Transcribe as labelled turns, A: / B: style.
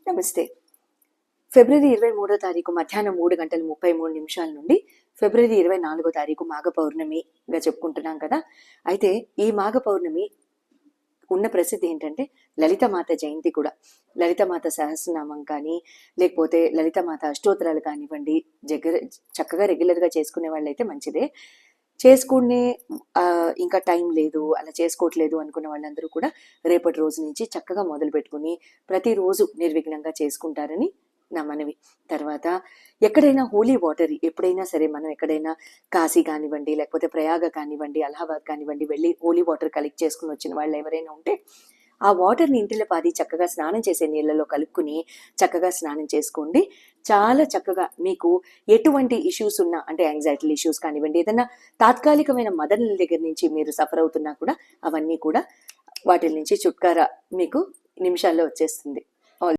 A: నమస్తే. ఫిబ్రవరి 23వ తారీఖు మధ్యాహ్నం 3:33 నుండి ఫిబ్రవరి 24వ తారీఖు మాఘ పౌర్ణమిగా చెప్పుకుంటున్నాం కదా. అయితే ఈ మాఘ పౌర్ణమి ఉన్న ప్రసిద్ధి ఏంటంటే లలితమాత జయంతి కూడా. లలితమాత సహస్రనామం కానీ, లేకపోతే లలితమాత అష్టోత్తరాలు కానివ్వండి, చక్కగా రెగ్యులర్గా చేసుకునే వాళ్ళు అయితే మంచిదే. చేసుకునే ఇంకా టైం లేదు, అలా చేసుకోవట్లేదు అనుకున్న వాళ్ళందరూ కూడా రేపటి రోజు నుంచి చక్కగా మొదలు పెట్టుకుని ప్రతిరోజు నిర్విఘ్నంగా చేసుకుంటారని నా మనవి. తర్వాత ఎక్కడైనా హోలీ వాటర్ ఎప్పుడైనా సరే, మనం ఎక్కడైనా కాశీ కానివ్వండి, లేకపోతే ప్రయాగ కానివ్వండి, అలహాబాద్ కానివ్వండి వెళ్ళి హోలీ వాటర్ కలెక్ట్ చేసుకుని వచ్చిన వాళ్ళు ఎవరైనా ఉంటే ఆ వాటర్ని ఇంటిలో పాది చక్కగా స్నానం చేసే నీళ్ళలో కలుపుకుని చక్కగా స్నానం చేసుకోండి. చాలా చక్కగా మీకు ఎటువంటి ఇష్యూస్ ఉన్నా, అంటే యాంగ్జైటీ ఇష్యూస్ కానివ్వండి, ఏదైనా తాత్కాలికమైన మదనల దగ్గర నుంచి మీరు సఫర్ అవుతున్నా కూడా అవన్నీ కూడా వాటి నుంచి చుట్కారా మీకు నిమిషాల్లో వచ్చేస్తుంది.